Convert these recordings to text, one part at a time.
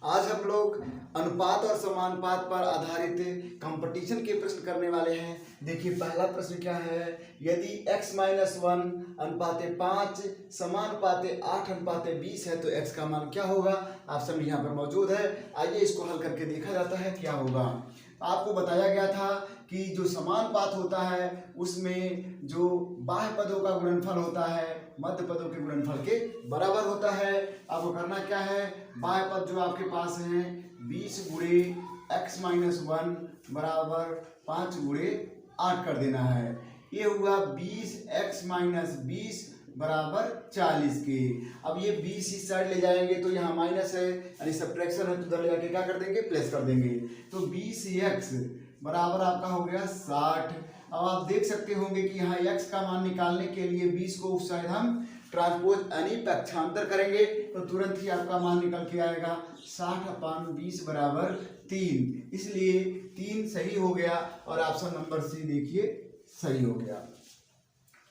आज हम लोग अनुपात और समानुपात पर आधारित कंपटीशन के प्रश्न करने वाले हैं। देखिए पहला प्रश्न क्या है, यदि x-1 अनुपाते 5 समानुपाते 8 अनुपाते 20 है तो x का मान क्या होगा। ऑप्शन यहाँ पर मौजूद है, आइए इसको हल करके देखा जाता है क्या होगा। आपको बताया गया था कि जो समानुपात होता है उसमें जो बाह्य पदों का गुणनफल होता है मध्य पदों के गुणनफल के बराबर होता है। आपको करना क्या है, बाह्य पद जो आपके पास हैं 20 गुणे x-1 बराबर 5 गुणे 8 कर देना है। ये हुआ 20x-20 बराबर 40 के। अब ये 20 इस साइड ले जाएंगे तो यहाँ माइनस है यानी सब्ट्रैक्शन है, तो उधर ले जाके क्या कर देंगे, प्लस कर देंगे। तो 20x बराबर आपका हो गया 60। अब आप देख सकते होंगे कि यहाँ x का मान निकालने के लिए 20 को उस साइड हम ट्रांसपोज यानी पक्षांतर करेंगे तो तुरंत ही आपका मान निकल के आएगा 60/20 बराबर 3। इसलिए 3 सही हो गया और ऑप्शन नंबर सी देखिए सही हो गया।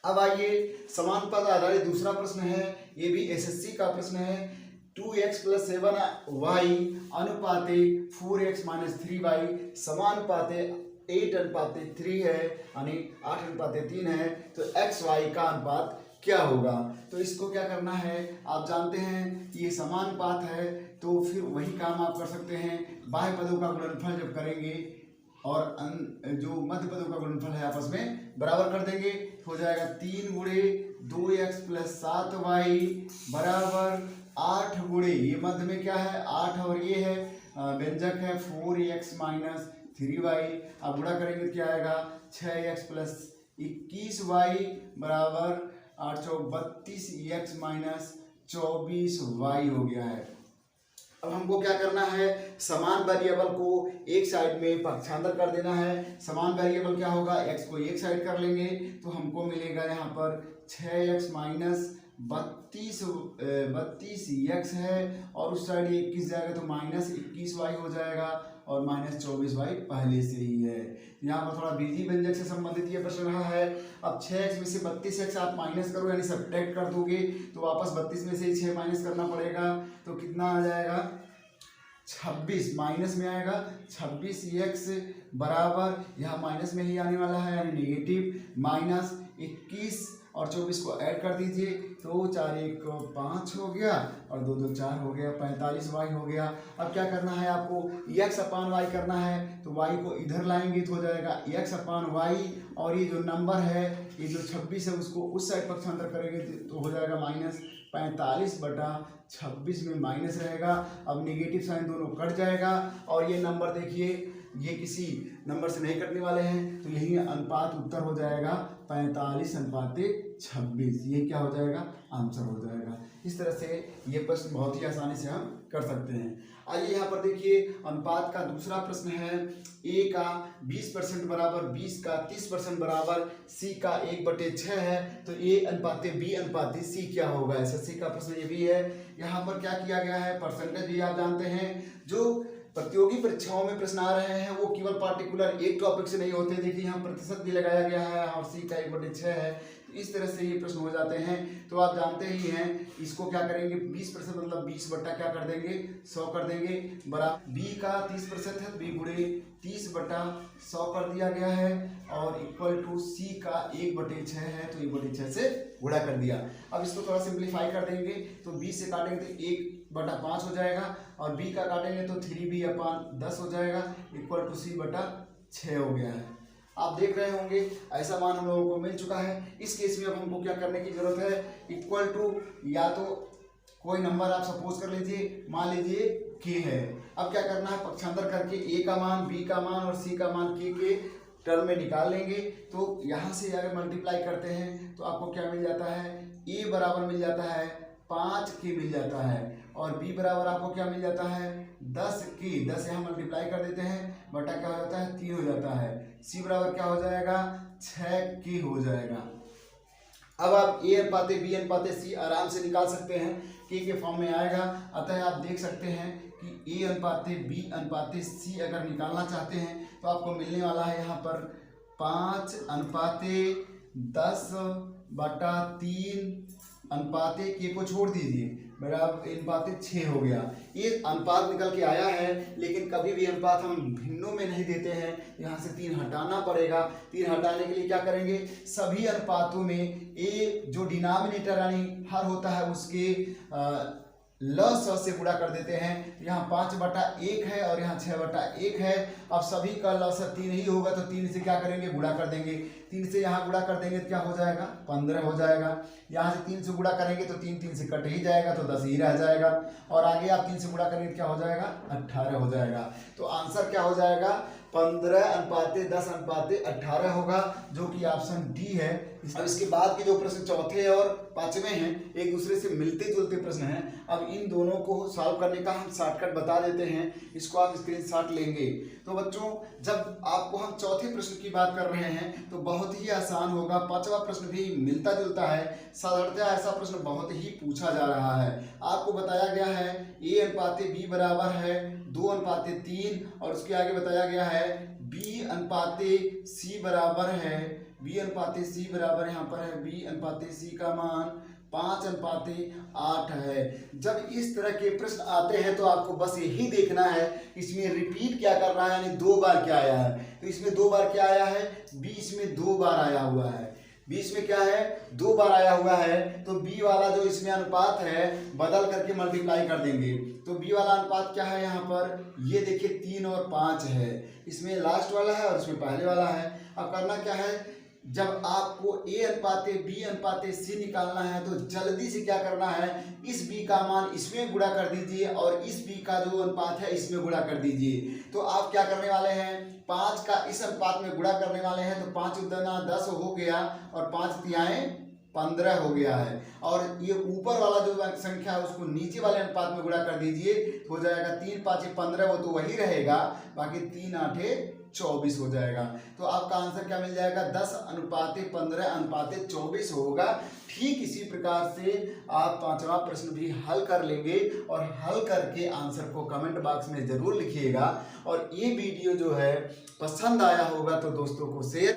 अब आइए समानुपात आधारित दूसरा प्रश्न है, ये भी एसएससी का प्रश्न है। 2x + 7y अनुपाते 4x - 3y समानुपाते 8:3 है यानी 8:3 है, तो x y का अनुपात क्या होगा। तो इसको क्या करना है, आप जानते हैं ये समानुपात है तो फिर वही काम आप कर सकते हैं, बाह्य पदों का गुणनफल जब करेंगे और जो मध्य पदों का गुणनफल है आपस में बराबर कर देंगे, हो जाएगा 3 गुणे 2x + 7y बराबर 8 गुणे, ये मध्य में क्या है 8 और ये है व्यंजक है 4x - 3y। अब गुणा करेंगे तो क्या आएगा 6x + 21y बराबर 8 × 32 x - 24y हो गया है। अब हमको क्या करना है, समान वेरिएबल को एक साइड में पक्षांतर कर देना है। समान वेरिएबल क्या होगा, x को एक साइड कर लेंगे तो हमको मिलेगा यहाँ पर 6x - 32x है और उस साइड 21 जाएगा तो -21y हो जाएगा और -24y पहले से ही है। यहाँ पर थोड़ा बीजी व्यंजक से संबंधित ये प्रश्न रहा है। अब 6x में से 32x आप माइनस करो यानी सब्ट्रैक्ट कर दोगे तो वापस 32 में से ही 6 माइनस करना पड़ेगा, तो कितना आ जाएगा 26 माइनस में आएगा 26x बराबर यहाँ माइनस में ही आने वाला है यानी नेगेटिव -21 और 24 को ऐड कर दीजिए तो 4 1 5 हो गया और 2 2 4 हो गया, 45y हो गया। अब क्या करना है आपको, x/y करना है तो y को इधर लाएंगे तो हो जाएगा x/y और ये जो नंबर है ये जो 26 है उसको उस साइड पक्षांतर करेंगे तो हो जाएगा -45/26 में माइनस रहेगा। अब नेगेटिव साइन दोनों कट जाएगा और ये नंबर देखिए ये किसी नंबर से नहीं कटने वाले हैं तो यही अनुपात उत्तर हो जाएगा 45:26। ये क्या हो जाएगा, आंसर हो जाएगा। इस तरह से ये प्रश्न बहुत ही आसानी से हम कर सकते हैं। आइए यहाँ पर देखिए अनुपात का दूसरा प्रश्न है, a का 20% बराबर 20 का 30% बराबर c का 1/6 है तो a अनुपाते b अनुपाते c क्या होगा। एसएससी का प्रश्न ये भी है। यहाँ पर क्या किया गया है, परसेंटेज भी आप जानते हैं, जो प्रतियोगी परीक्षाओं में प्रश्न आ रहे हैं वो केवल पार्टिकुलर एक टॉपिक से नहीं होते। देखिए यहाँ प्रतिशत भी लगाया गया है और c का 1/6 है, तो इस तरह से ये प्रश्न हो जाते हैं। तो आप जानते ही हैं इसको क्या करेंगे, 20% मतलब 20 बटा क्या कर देंगे 100 कर देंगे बराबर b का 30% है तो b गुणे 30/100 कर दिया गया है और इक्वल टू c का 1/6 है तो 1/6 से गुणा कर दिया। अब इसको थोड़ा सिंप्लीफाई कर देंगे तो 20 से काटेंगे तो 1/5 हो जाएगा और b का काटेंगे तो 3b/10 हो जाएगा इक्वल टू c/6 हो गया है। आप देख रहे होंगे ऐसा मान हम लोगों को मिल चुका है। इस केस में अब हमको क्या करने की जरूरत है, इक्वल टू या तो कोई नंबर आप सपोज कर लीजिए, मान लीजिए k है। अब क्या करना है, पक्षांतर करके a का मान b का मान और c का मान k के टर्म में निकाल लेंगे। तो यहाँ से अगर मल्टीप्लाई करते हैं तो आपको क्या मिल जाता है, a बराबर मिल जाता है 5k मिल जाता है और b बराबर आपको क्या मिल जाता है 10k। 10 यहाँ मल्टीप्लाई कर देते हैं बटा क्या हो जाता है 3 हो जाता है। c बराबर क्या हो जाएगा 6k हो जाएगा। अब आप a अनुपाते b अनुपाते c आराम से निकाल सकते हैं, k के फॉर्म में आएगा। अतः आप देख सकते हैं कि a अनुपाते b अनुपाते c अगर निकालना चाहते हैं तो आपको मिलने वाला है यहाँ पर 5:10/3 अनुपाते के को छोड़ दीजिए बराबर अनुपात 6 हो गया। ये अनुपात निकल के आया है, लेकिन कभी भी अनुपात हम भिन्नों में नहीं देते हैं, यहाँ से 3 हटाना पड़ेगा। 3 हटाने के लिए क्या करेंगे, सभी अनुपातों में ए जो डिनोमिनेटर यानी हर होता है उसके ल स से गुणा कर देते हैं। यहाँ 5/1 है और यहाँ 6/1 है। अब सभी का ल स 3 ही होगा, तो 3 से क्या करेंगे, गुणा कर देंगे। 3 से यहाँ गुणा कर देंगे तो क्या हो जाएगा, 15 हो जाएगा। यहाँ से 3 से गुणा करेंगे तो 3 से कट ही जाएगा, तो 10 ही रह जाएगा। और आगे आप 3 से गुणा करेंगे क्या हो जाएगा, 18 हो जाएगा। तो आंसर क्या हो जाएगा, 15/10/18 होगा, जो कि ऑप्शन डी है। अब इसके बाद के जो प्रश्न चौथे और पांचवें हैं, एक दूसरे से मिलते जुलते प्रश्न हैं। अब इन दोनों को सॉल्व करने का हम शॉर्टकट बता देते हैं, इसको आप स्क्रीनशॉट लेंगे। तो बच्चों, जब आपको हम चौथे प्रश्न की बात कर रहे हैं तो बहुत ही आसान होगा। पांचवा प्रश्न भी मिलता जुलता है, साधारणतः ऐसा प्रश्न बहुत ही पूछा जा रहा है। आपको बताया गया है A/B बराबर है 2/3, और उसके आगे बताया गया है B/C बराबर है B/C बराबर यहाँ पर है B/C का मान 5/8 है। जब इस तरह के प्रश्न आते हैं तो आपको बस यही देखना है इसमें रिपीट क्या कर रहा है, यानी 2 बार क्या आया है। तो इसमें 2 बार क्या आया है, बीच में 2 बार आया हुआ है। बीच में क्या है, 2 बार आया हुआ है। तो बी वाला जो इसमें अनुपात है बदल करके मल्टीप्लाई कर देंगे। तो बी वाला अनुपात क्या है, यहाँ पर ये देखिए 3 और 5 है। इसमें लास्ट वाला है और इसमें पहले वाला है। अब करना क्या है, जब आपको A/B/C निकालना है तो जल्दी से क्या करना है, इस B का मान इसमें गुणा कर दीजिए और इस B का जो अनुपात है इसमें गुणा कर दीजिए। तो आप क्या करने वाले हैं, 5 का इस अनुपात में गुणा करने वाले हैं। तो 5 दूना 10 हो गया और 5 तिहाई 15 हो गया है। और ये ऊपर वाला जो संख्या है उसको नीचे वाले अनुपात में गुणा कर दीजिए, तो हो जाएगा 3×5 15, वो तो वही रहेगा, बाकी 3×8 24 हो जाएगा। तो आपका आंसर क्या मिल जाएगा, 10:15:24 होगा। ठीक इसी प्रकार से आप पांचवा प्रश्न भी हल कर लेंगे, और हल करके आंसर को कमेंट बॉक्स में जरूर लिखिएगा। और ये वीडियो जो है पसंद आया होगा तो दोस्तों को शेयर